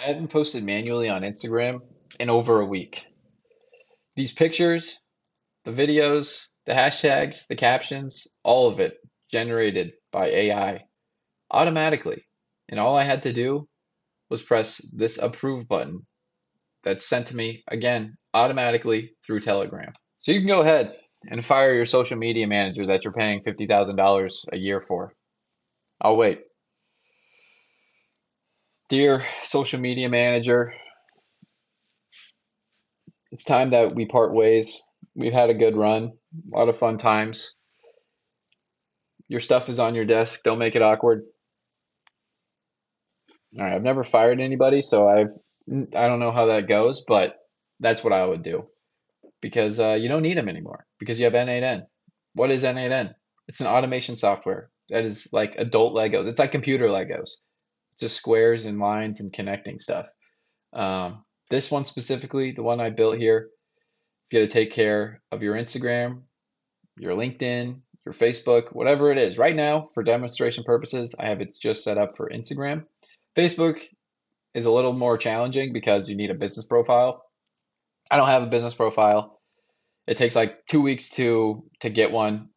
I haven't posted manually on Instagram in over a week. These pictures, the videos, the hashtags, the captions, all of it generated by AI automatically. And all I had to do was press this approve button that's sent to me again automatically through Telegram. So you can go ahead and fire your social media manager that you're paying $50,000 a year for. I'll wait. Dear social media manager, it's time that we part ways. We've had a good run, a lot of fun times. Your stuff is on your desk. Don't make it awkward. All right, I've never fired anybody, so I don't know how that goes, but that's what I would do because you don't need them anymore because you have n8n. What is n8n? It's an automation software that is like adult Legos. It's like computer Legos, just squares and lines and connecting stuff. This one specifically, the one I built here, is going to take care of your Instagram, your LinkedIn, your Facebook, whatever it is. Right now, for demonstration purposes, I have it just set up for Instagram. Facebook is a little more challenging because you need a business profile. I don't have a business profile. It takes like 2 weeks to get one,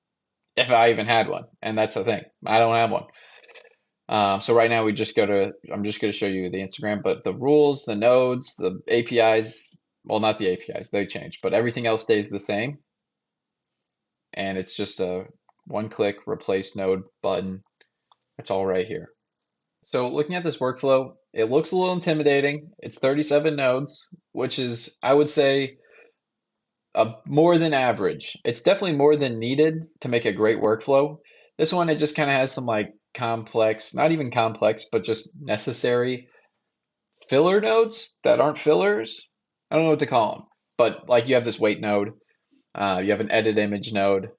if I even had one, and that's the thing. I don't have one. So right now I'm just going to show you the Instagram, but the rules, the nodes, the APIs, well, not the APIs, they change, but everything else stays the same. And it's just a one-click replace node button. It's all right here. So looking at this workflow, it looks a little intimidating. It's 37 nodes, which is, I would say, more than average. It's definitely more than needed to make a great workflow. This one, it just kind of has some like complex, not even complex, but just necessary filler nodes that aren't fillers. I don't know what to call them, but like you have this weight node, you have an edit image node,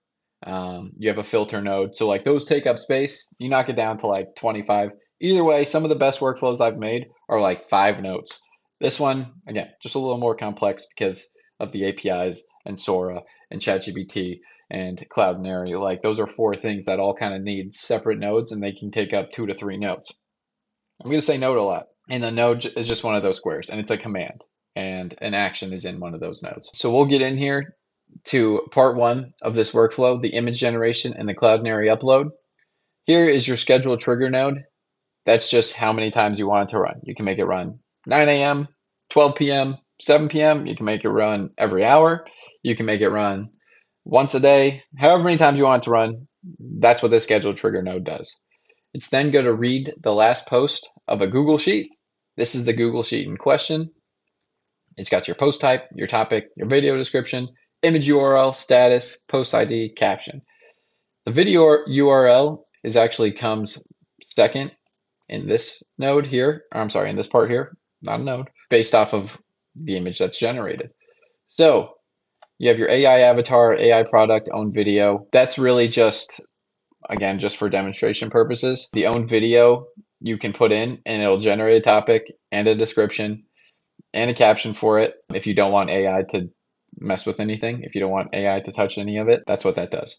you have a filter node. So like those take up space. You knock it down to like 25. Either way, some of the best workflows I've made are like 5 nodes. This one, again, just a little more complex because of the APIs and Sora and ChatGPT and Cloudinary. Like those are 4 things that all kind of need separate nodes and they can take up 2 to 3 nodes. I'm going to say node a lot. And the node is just one of those squares and it's a command and an action is in one of those nodes. So we'll get in here to part 1 of this workflow, the image generation and the Cloudinary upload. Here is your scheduled trigger node. That's just how many times you want it to run. You can make it run 9 a.m., 12 p.m., 7 p.m. You can make it run every hour. You can make it run once a day. However many times you want it to run, that's what this scheduled trigger node does. It's then going to read the last post of a Google Sheet. This is the Google Sheet in question. It's got your post type, your topic, your video description, image URL, status, post ID, caption. The video URL is actually comes second in this node here, or I'm sorry, in this part here, not a node, based off of the image that's generated. So you have your AI avatar, AI product, own video. That's really just, again, just for demonstration purposes. The own video you can put in and it'll generate a topic and a description and a caption for it. If you don't want AI to mess with anything, if you don't want AI to touch any of it, that's what that does.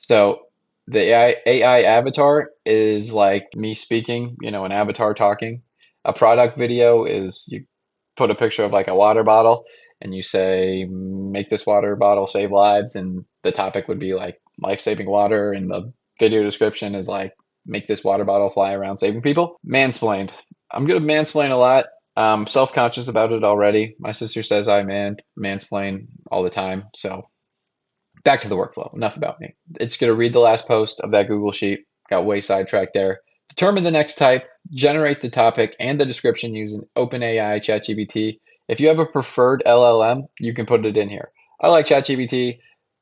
So the AI avatar is like me speaking, an avatar talking. A product video is you put a picture of like a water bottle and you say, make this water bottle save lives. And the topic would be like life-saving water. And the video description is like, make this water bottle fly around saving people. Mansplained. I'm going to mansplain a lot. I'm self-conscious about it already. My sister says I mansplain all the time. So back to the workflow. Enough about me. It's going to read the last post of that Google Sheet. Got way sidetracked there. Determine the next type, generate the topic and the description using OpenAI ChatGPT. If you have a preferred LLM, you can put it in here. I like ChatGPT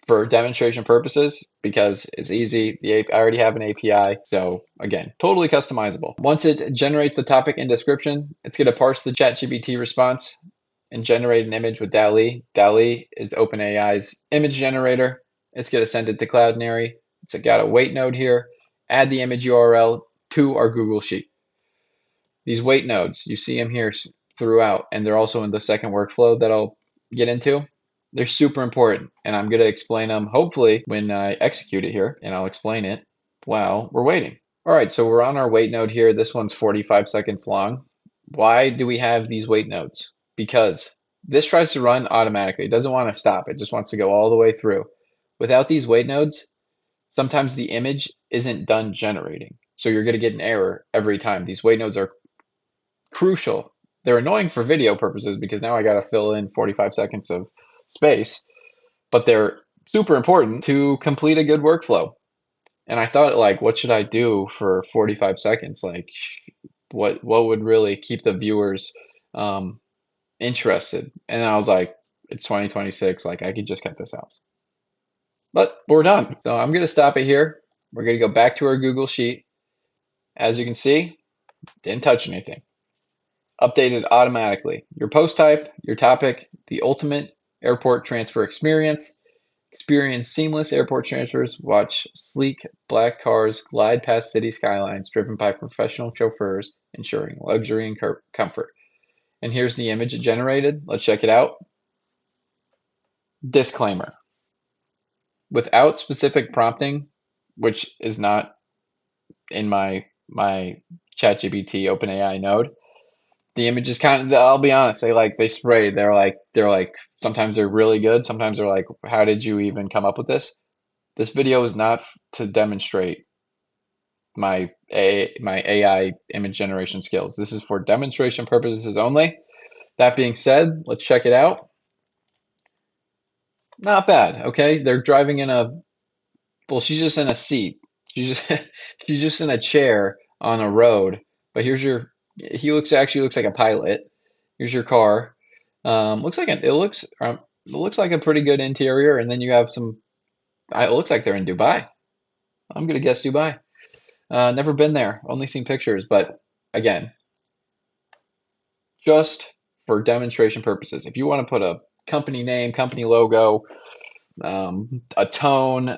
for demonstration purposes because it's easy. I already have an API. So again, totally customizable. Once it generates the topic and description, it's going to parse the ChatGPT response and generate an image with DALL-E. DALL-E is OpenAI's image generator. It's going to send it to Cloudinary. It's got a weight node here. Add the image URL to our Google Sheet. These weight nodes, you see them here throughout, and they're also in the second workflow that I'll get into. They're super important, and I'm going to explain them hopefully when I execute it here, and I'll explain it while we're waiting. All right, so we're on our weight node here. This one's 45 seconds long. Why do we have these wait nodes? Because this tries to run automatically. It doesn't want to stop. It just wants to go all the way through. Without these wait nodes, sometimes the image isn't done generating. So you're going to get an error every time. These wait nodes are crucial. They're annoying for video purposes because now I got to fill in 45 seconds of space, but they're super important to complete a good workflow. And I thought, like, what should I do for 45 seconds? Like, what would really keep the viewers um, interested? And I was like, it's 2026. Like, I could just cut this out. But we're done. So I'm going to stop it here. We're going to go back to our Google Sheet. As you can see, didn't touch anything. Updated automatically. Your post type, your topic, the ultimate airport transfer experience. Experience seamless airport transfers. Watch sleek black cars glide past city skylines driven by professional chauffeurs, ensuring luxury and comfort. And here's the image it generated. Let's check it out. Disclaimer. Without specific prompting, which is not in my ChatGPT OpenAI node, the image is kind of, I'll be honest, they spray. They're like sometimes they're really good, sometimes they're like, how did you even come up with this? This video is not to demonstrate my AI image generation skills. This is for demonstration purposes only. That being said, let's check it out. Not bad, okay? They're driving in a, well, she's just in a seat. She's just she's just in a chair on a road. But here's your, he actually looks like a pilot. Here's your car. It looks like a pretty good interior, and then you have some. It looks like they're in Dubai. I'm gonna guess Dubai. Never been there, only seen pictures. But again, just for demonstration purposes. If you want to put a company name, company logo, a tone,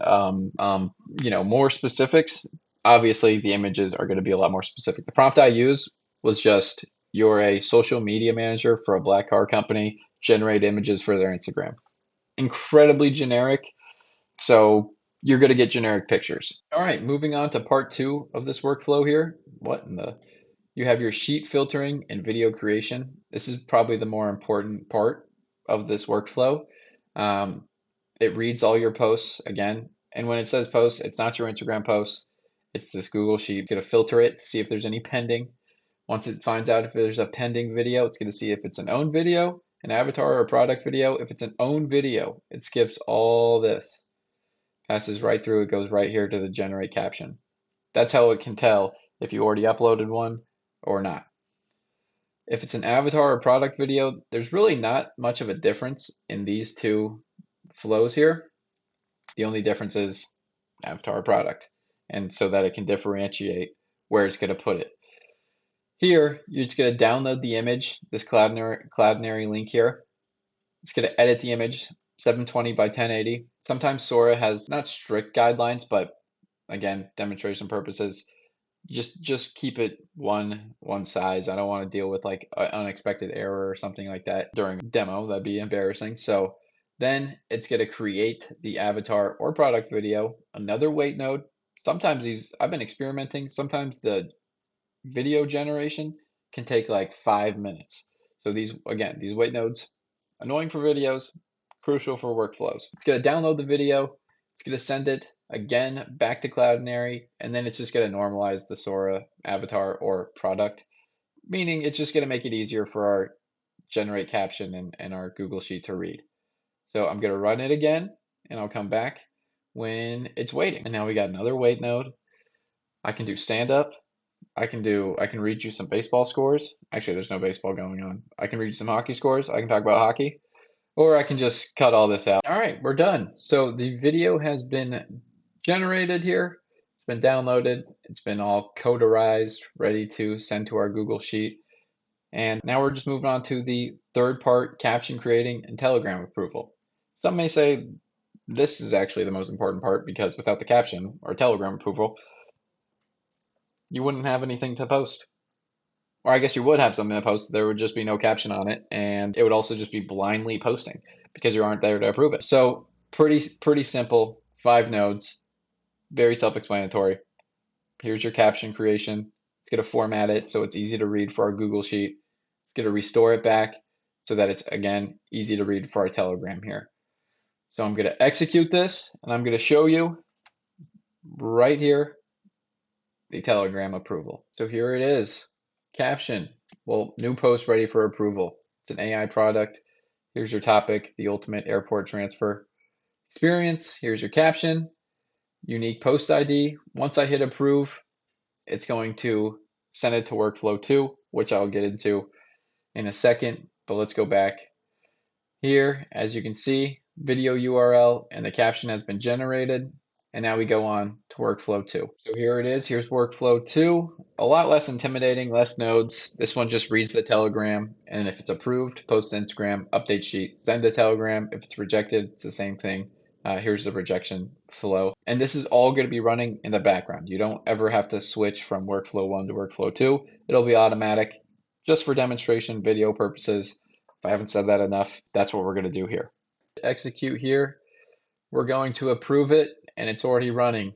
more specifics, obviously the images are going to be a lot more specific. The prompt I used was just, you're a social media manager for a black car company, generate images for their Instagram. Incredibly generic, so you're going to get generic pictures. All right, moving on to part two of this workflow here. What in the You have your sheet filtering and video creation. This is probably the more important part of this workflow. Um, it reads all your posts again. And when it says post, it's not your Instagram post. It's this Google Sheet. It's going to filter it to see if there's any pending. Once it finds out if there's a pending video, it's going to see if it's an own video, an avatar, or a product video. If it's an own video, it skips all this, passes right through. It goes right here to the generate caption. That's how it can tell if you already uploaded one or not. If it's an avatar or product video, there's really not much of a difference in these two flows here. The only difference is avatar or product, and so that it can differentiate where it's going to put it. Here, you're just going to download the image, this Cloudinary link here. It's going to edit the image, 720 by 1080. Sometimes Sora has not strict guidelines, but again, demonstration purposes, just keep it one size. I don't want to deal with like an unexpected error or something like that during demo. That'd be embarrassing. So then it's going to create the avatar or product video, another wait node. Sometimes I've been experimenting. Sometimes the video generation can take like 5 minutes. So these wait nodes, annoying for videos, crucial for workflows. It's going to download the video. It's going to send it again back to Cloudinary, and then it's just going to normalize the Sora avatar or product, meaning it's just going to make it easier for our generate caption and our Google Sheet to read. So I'm going to run it again, and I'll come back when it's waiting. And now we got another wait node. I can do stand up. I can read you some baseball scores. Actually, there's no baseball going on. I can read you some hockey scores. I can talk about hockey. Or I can just cut all this out. All right, we're done. So the video has been generated here. It's been downloaded. It's been all coderized, ready to send to our Google Sheet. And now we're just moving on to the third part, caption creating and Telegram approval. Some may say this is actually the most important part because without the caption or Telegram approval, you wouldn't have anything to post. Or I guess you would have something to post. There would just be no caption on it, and it would also just be blindly posting because you aren't there to approve it. So pretty simple, 5 nodes, very self-explanatory. Here's your caption creation. It's going to format it so it's easy to read for our Google Sheet. It's going to restore it back so that it's, again, easy to read for our Telegram here. So I'm going to execute this, and I'm going to show you right here the Telegram approval. So here it is. Caption. Well, new post ready for approval. It's an AI product. Here's your topic, the ultimate airport transfer experience. Here's your caption, unique post ID. Once I hit approve, it's going to send it to workflow 2, which I'll get into in a second. But let's go back here. As you can see, video URL and the caption has been generated. And now we go on to workflow 2. So here it is. Here's workflow 2. A lot less intimidating, less nodes. This one just reads the Telegram, and if it's approved, post to Instagram, update sheet, send a Telegram. If it's rejected, it's the same thing. Here's the rejection flow. And this is all going to be running in the background. You don't ever have to switch from workflow 1 to workflow 2. It'll be automatic just for demonstration video purposes. If I haven't said that enough, that's what we're going to do here. Execute here. We're going to approve it, and it's already running.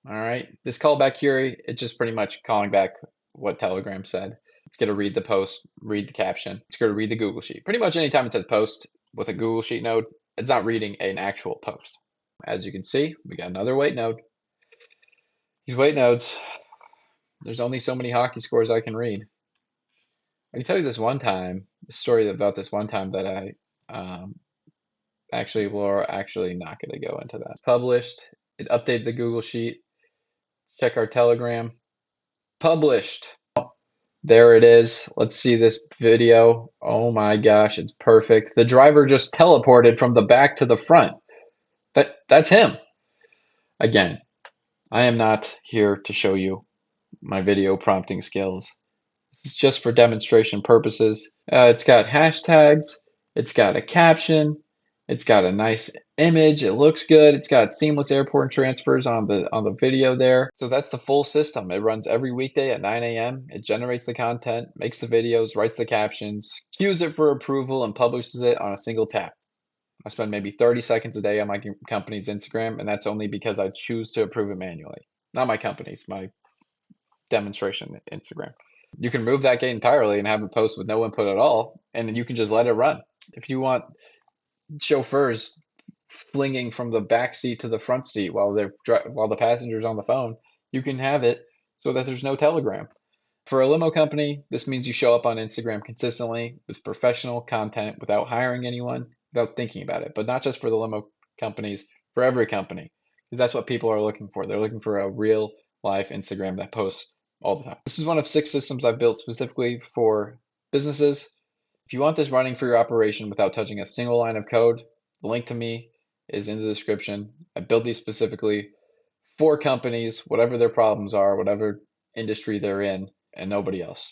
All right. This callback here, it's just pretty much calling back what Telegram said. It's going to read the post, read the caption. It's going to read the Google Sheet. Pretty much anytime it says post with a Google Sheet node, it's not reading an actual post. As you can see, we got another wait node. These wait nodes, there's only so many hockey scores I can read. I can tell you this one time, the story about this one time that I we're actually not going to go into that. Published. It updated the Google Sheet. Check our Telegram. Published. There it is. Let's see this video. Oh my gosh, it's perfect. The driver just teleported from the back to the front. That's him. Again, I am not here to show you my video prompting skills. This is just for demonstration purposes. It's got hashtags. It's got a caption. It's got a nice image. It looks good. It's got seamless airport transfers on the video there. So that's the full system. It runs every weekday at 9 a.m. It generates the content, makes the videos, writes the captions, queues it for approval, and publishes it on a single tap. I spend maybe 30 seconds a day on my company's Instagram, and that's only because I choose to approve it manually. Not my company's, my demonstration Instagram. You can remove that gate entirely and have it post with no input at all, and then you can just let it run. If you want chauffeurs flinging from the back seat to the front seat while the passenger's on the phone, you can have it so that there's no Telegram. For a limo company, this means you show up on Instagram consistently with professional content without hiring anyone, without thinking about it. But not just for the limo companies, for every company, because that's what people are looking for. They're looking for a real life Instagram that posts all the time. This is one of 6 systems I've built specifically for businesses. If you want this running for your operation without touching a single line of code, the link to me is in the description. I built these specifically for companies, whatever their problems are, whatever industry they're in, and nobody else.